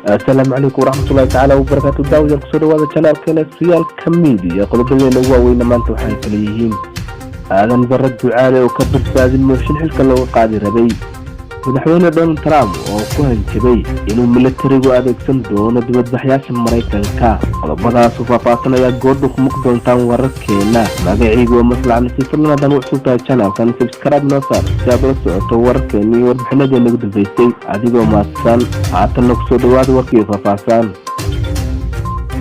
السلام عليكم ورحمة الله تعالى وبركاته. داود القصر وهذا channel كان سيال كميديا قلوبنا هو وين ما انتم حاكليين هذا نبرد دعاء وكبر فاز الموشن حلك لو قادر ربي madaxweyne Donald Trump oo ku hanjabay inuu militarigu adeegsan doono dibadbaxyaasha Mareykanka qodobadaas oo faahfaahinaya go'do ku muqdoontaan wararkeena magacaygu waa maslaxa nasiifadna dan u cusubta channel-kan subscribe noo saar si aad u socoto wararkeena iyo warbixinadeena ugu dambeysay adigoo maasan haatan ku soo dhawaad warkii faahfaahsan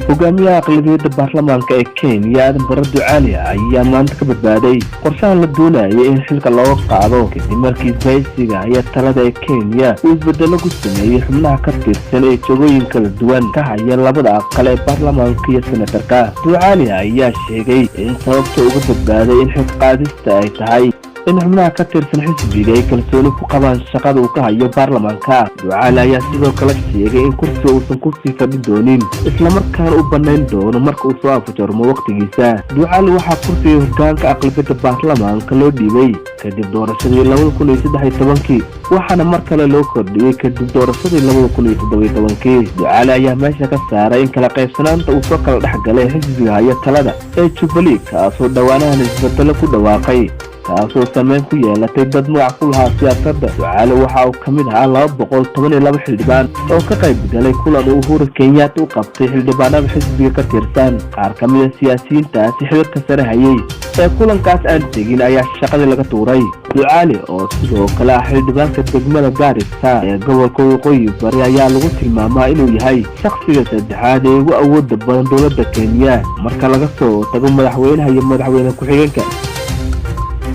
hogaamiyaha aqlabiyadda baarlamaanka ee Kenya Aadan Barre Ducaale ayaa maanta ka badbaaday qorshahan la doonayay in xilka loo qaado kadib markii isbahaysiga ayaa talada ee Kenya uu isbedelo ku sameeyay xubnaha ka tirsan ee jagooyin kala duwan ka haya labada aqal ee baarlamaanka iyo senatarka. Ducaale ayaa sheegay in sababta ugu badbaaday in xilka qaadista ay tahay in xubnaha ka tirsan xisbiga ay kalsooni ku qabaan shaqada uu ka hayo baarlamaanka. Ducaale ayaa sidoo kale sheegay in kursiga uusan ku sii fadhin doonin isla markaana u banayn doono marka uu soo afjarmo waqtigiisa. Ducaale waxaa kursiga hoggaanka aqlabiyadda baarlamaanka loo dhiibay kadib doorashadii 2013 waxaana mar kale loo kordhiyay kadib doorashadii 2017. Ducaale ayaa meesha ka saaray in kala qaybsanaanta uu soo kala dhexgalay xisbiga haya talada ee Jubilee kaasoo dhawaanahan isbedelo ku dhawaaqay taasoo saameyn ku yeelatay dad magac ku lahaa siyaasadda. Ducaale waxa uu kamid ahaa 212 xildhibaan oo ka qayb galay kulan uu Uhuru Kenyatta u qabtay xildhibaanada xisbiga ka tirsan. Qaar ka mid ah siyaasiyiintaasi xilka sare hayay ee kulankaas aan tegin ayaa shaqada laga tuuray. Ducaale oo sidoo kale ah xildhibaanka degmada Garissa ee gobolka Waqooyi Bari ayaa lagu tilmaamaa inuu yahay shakhsiga saddexaad ee ugu awoodda badan dowladda Kenya marka laga soo tago madaxweynaha iyo madaxweyne ku-xigeenka.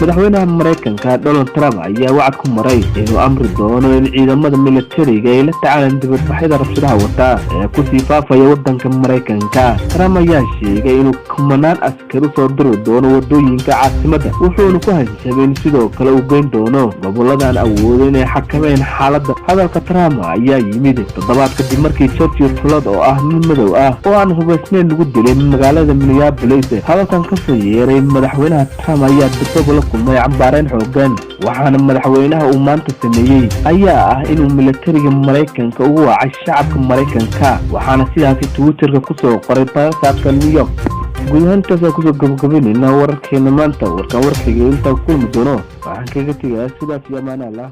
madaxweynaha Mareykanka Donald Trump ayaa wacd ku maray inuu amri doono in ciidamada militariga ay la tacaalaan dibadbaxyada rabshadaha wata ee ku sii faafaya waddanka Mareykanka. Trump ayaa sheegay inuu kumanaan askari soo diri doono wadooyinka caasimadda wuxuuna ku hanjabay sidoo kale uu geyn doono gobolladan awoodin inay xakameeyaan xaaladda. Hadalka Trump ayaa yimid toddobaad kadib markii George Floyd oo ah nin madow ah oo aan hubaysnayn lagu dilay magaalada Minneapolis. Hadalkan ka soo yeeray madaxweynaha Trump ayaa dib kulmay cambaareen xooggan waxaana madaxweynaha uu maanta sameeyay ayaa ah inuu militariga Mareykanka ugu wacay shacabka Mareykanka waxaana sidaasi Twitterka ku soo qoray baasaadka New York. gudahantaas ku soo gabagabeynayna wararkeena maanta warkayga inta kulmi doono waxaan kaga tagay sidaas iyo amaana Allah.